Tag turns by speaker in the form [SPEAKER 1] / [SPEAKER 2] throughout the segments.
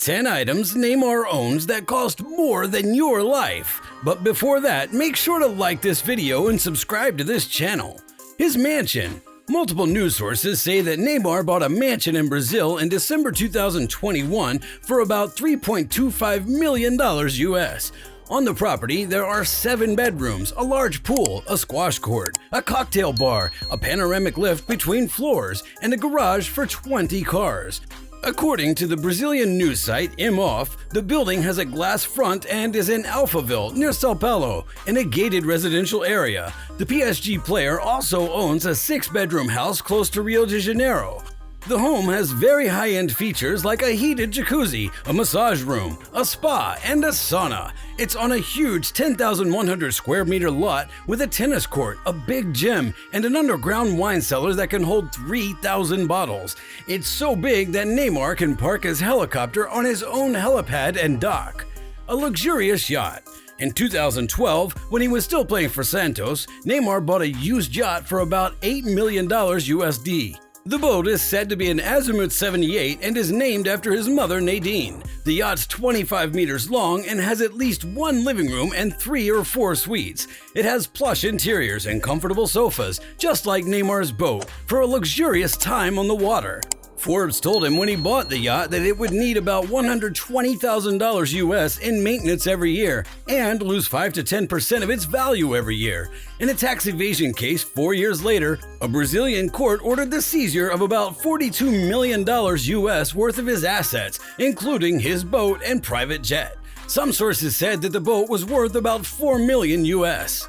[SPEAKER 1] 10 items Neymar owns that cost more than your life. But before that, make sure to like this video and subscribe to this channel. His mansion. Multiple news sources say that Neymar bought a mansion in Brazil in December 2021 for about $3.25 million US. On the property, there are 7 bedrooms, a large pool, a squash court, a cocktail bar, a panoramic lift between floors, and a garage for 20 cars. According to the Brazilian news site Imhoff, the building has a glass front and is in Alphaville, near São Paulo, in a gated residential area. The PSG player also owns a 6-bedroom house close to Rio de Janeiro. The home has very high-end features like a heated jacuzzi, a massage room, a spa, and a sauna. It's on a huge 10,100 square meter lot with a tennis court, a big gym, and an underground wine cellar that can hold 3,000 bottles. It's so big that Neymar can park his helicopter on his own helipad and dock. A luxurious yacht. In 2012, when he was still playing for Santos, Neymar bought a used yacht for about $8 million USD. The boat is said to be an Azimuth 78 and is named after his mother Nadine. The yacht's 25 meters long and has at least 1 living room and 3 or 4 suites. It has plush interiors and comfortable sofas, just like Neymar's boat, for a luxurious time on the water. Forbes told him when he bought the yacht that it would need about $120,000 US in maintenance every year and lose 5 to 10% of its value every year. In a tax evasion case 4 years later, a Brazilian court ordered the seizure of about $42 million US worth of his assets, including his boat and private jet. Some sources said that the boat was worth about $4 million US.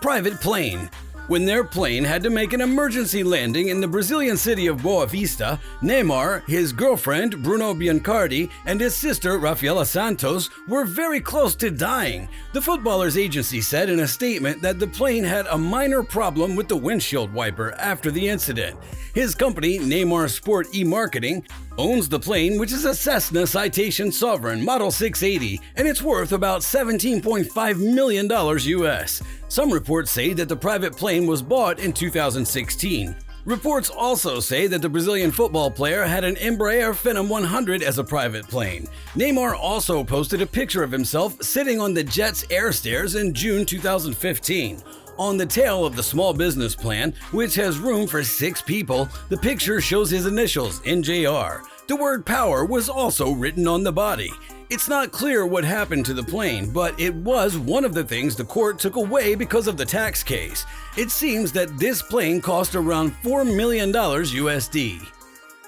[SPEAKER 1] Private plane. When their plane had to make an emergency landing in the Brazilian city of Boa Vista, Neymar, his girlfriend Bruno Biancardi, and his sister Rafaela Santos were very close to dying. The footballer's agency said in a statement that the plane had a minor problem with the windshield wiper after the incident. His company, Neymar Sport E-Marketing, owns the plane, which is a Cessna Citation Sovereign Model 680, and it's worth about $17.5 million US. Some reports say that the private plane was bought in 2016. Reports also say that the Brazilian football player had an Embraer Phenom 100 as a private plane. Neymar also posted a picture of himself sitting on the jet's air stairs in June 2015. On the tail of the small business plan, which has room for 6 people, the picture shows his initials, NJR. The word power was also written on the body. It's not clear what happened to the plane, but it was one of the things the court took away because of the tax case. It seems that this plane cost around $4 million USD.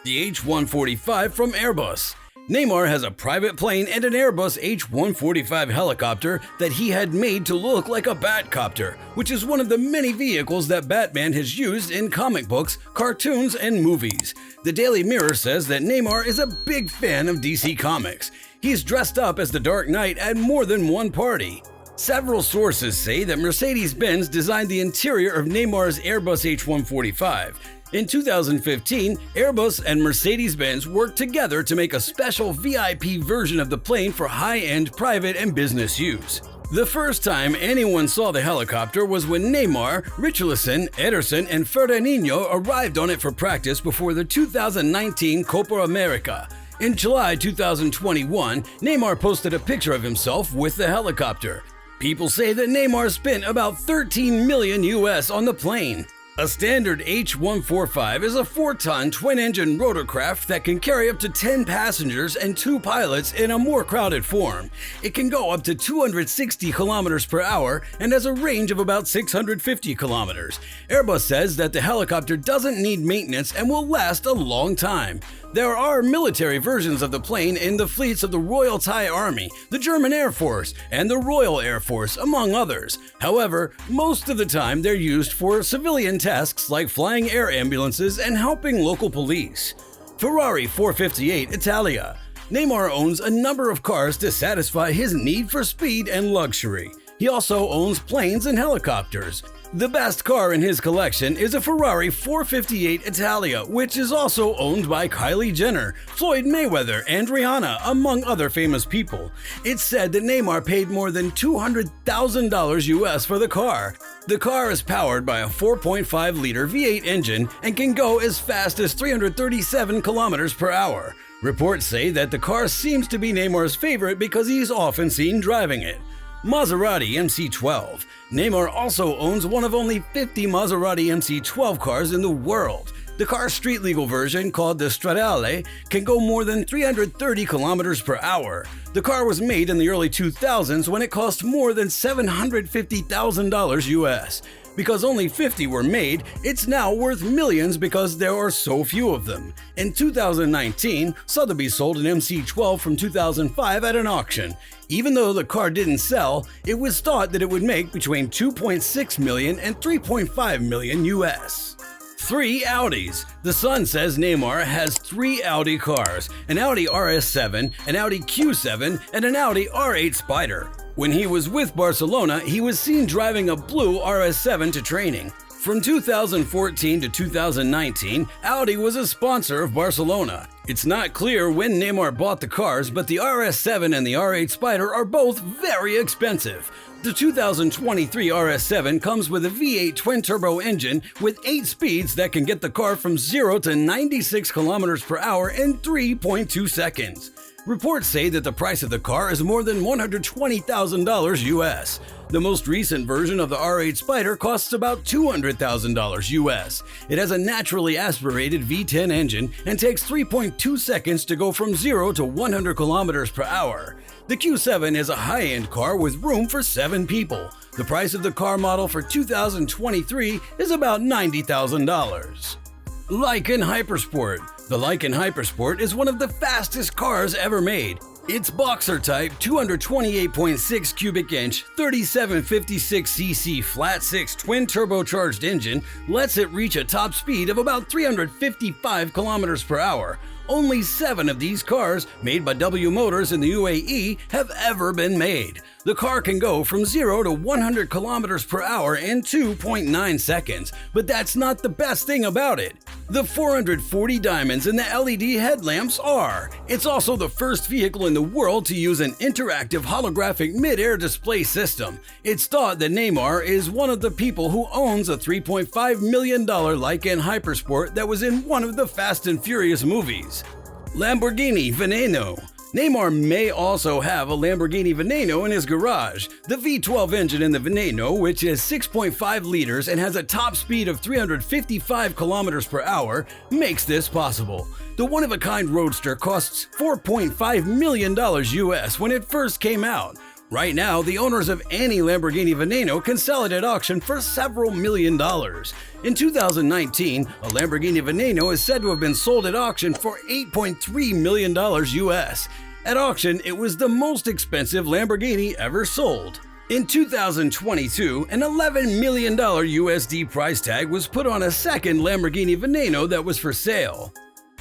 [SPEAKER 1] The H145 from Airbus. Neymar has a private plane and an Airbus H145 helicopter that he had made to look like a Batcopter, which is one of the many vehicles that Batman has used in comic books, cartoons, and movies. The Daily Mirror says that Neymar is a big fan of DC Comics. He's dressed up as the Dark Knight at more than one party. Several sources say that Mercedes-Benz designed the interior of Neymar's Airbus H145. In 2015, Airbus and Mercedes-Benz worked together to make a special VIP version of the plane for high-end private and business use. The first time anyone saw the helicopter was when Neymar, Richarlison, Ederson, and Fernandinho arrived on it for practice before the 2019 Copa America. In July 2021, Neymar posted a picture of himself with the helicopter. People say that Neymar spent about $13 million US on the plane. A standard H145 is a 4-ton twin-engine rotorcraft that can carry up to 10 passengers and 2 pilots in a more crowded form. It can go up to 260 kilometers per hour and has a range of about 650 kilometers. Airbus says that the helicopter doesn't need maintenance and will last a long time. There are military versions of the plane in the fleets of the Royal Thai Army, the German Air Force, and the Royal Air Force, among others. However, most of the time they're used for civilian tasks like flying air ambulances and helping local police. Ferrari 458 Italia. Neymar owns a number of cars to satisfy his need for speed and luxury. He also owns planes and helicopters. The best car in his collection is a Ferrari 458 Italia, which is also owned by Kylie Jenner, Floyd Mayweather, and Rihanna, among other famous people. It's said that Neymar paid more than $200,000 US for the car. The car is powered by a 4.5-liter V8 engine and can go as fast as 337 kilometers per hour. Reports say that the car seems to be Neymar's favorite because he's often seen driving it. Maserati MC12. Neymar also owns one of only 50 Maserati MC12 cars in the world. The car's street-legal version, called the Stradale, can go more than 330 kilometers per hour. The car was made in the early 2000s when it cost more than $750,000 US. Because only 50 were made, it's now worth millions because there are so few of them. In 2019, Sotheby's sold an MC12 from 2005 at an auction. Even though the car didn't sell, it was thought that it would make between 2.6 million and 3.5 million US. 3 Audis. The Sun says Neymar has 3 Audi cars, an Audi RS7, an Audi Q7, and an Audi R8 Spider. When he was with Barcelona, he was seen driving a blue RS7 to training. From 2014 to 2019, Audi was a sponsor of Barcelona. It's not clear when Neymar bought the cars, but the RS7 and the R8 Spider are both very expensive. The 2023 RS7 comes with a V8 twin-turbo engine with 8 speeds that can get the car from 0 to 96 kilometers per hour in 3.2 seconds. Reports say that the price of the car is more than $120,000 US. The most recent version of the R8 Spider costs about $200,000 US. It has a naturally aspirated V10 engine and takes 3.2 seconds to go from 0 to 100 kilometers per hour. The Q7 is a high-end car with room for 7 people. The price of the car model for 2023 is about $90,000. Lykan Hypersport. The Lykan Hypersport is one of the fastest cars ever made. Its boxer-type 228.6 cubic inch, 3756cc flat-6 twin-turbocharged engine lets it reach a top speed of about 355 kilometers per hour. Only 7 of these cars, made by W Motors in the UAE, have ever been made. The car can go from 0 to 100 kilometers per hour in 2.9 seconds, but that's not the best thing about it. The 440 diamonds in the LED headlamps are. It's also the first vehicle in the world to use an interactive holographic mid-air display system. It's thought that Neymar is one of the people who owns a $3.5 million Lykan Hypersport that was in one of the Fast and Furious movies. Lamborghini Veneno. Neymar may also have a Lamborghini Veneno in his garage. The V12 engine in the Veneno, which is 6.5 liters and has a top speed of 355 kilometers per hour, makes this possible. The one-of-a-kind roadster costs $4.5 million US when it first came out. Right now, the owners of any Lamborghini Veneno can sell it at auction for several million dollars. In 2019, a Lamborghini Veneno is said to have been sold at auction for $8.3 million US. At auction, it was the most expensive Lamborghini ever sold. In 2022, an $11 million USD price tag was put on a second Lamborghini Veneno that was for sale.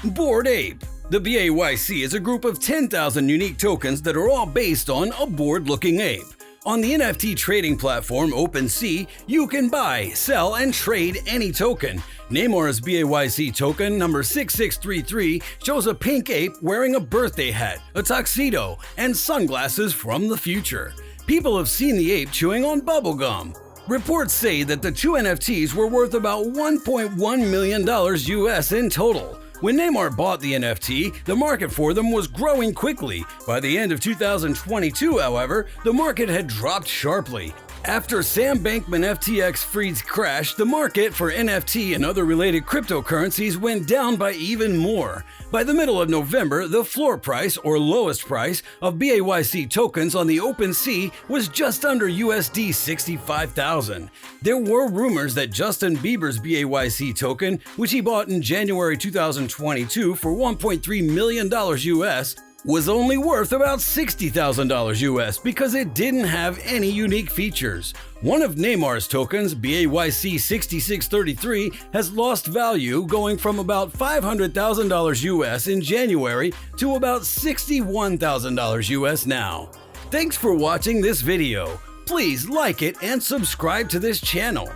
[SPEAKER 1] Bored Ape. The BAYC is a group of 10,000 unique tokens that are all based on a bored-looking ape. On the NFT trading platform OpenSea, you can buy, sell, and trade any token. Neymar's BAYC token number 6633 shows a pink ape wearing a birthday hat, a tuxedo, and sunglasses from the future. People have seen the ape chewing on bubblegum. Reports say that the 2 NFTs were worth about $1.1 million US in total. When Neymar bought the NFT, the market for them was growing quickly. By the end of 2022, however, the market had dropped sharply. After Sam Bankman-FTX freeze crashed, the market for NFT and other related cryptocurrencies went down by even more. By the middle of November, the floor price, or lowest price, of BAYC tokens on the OpenSea was just under USD 65,000. There were rumors that Justin Bieber's BAYC token, which he bought in January 2022 for $1.3 million US, was only worth about $60,000 US because it didn't have any unique features. One of Neymar's tokens, BAYC 6633, has lost value, going from about $500,000 US in January to about $61,000 US now. Thanks for watching this video. Please like it and subscribe to this channel.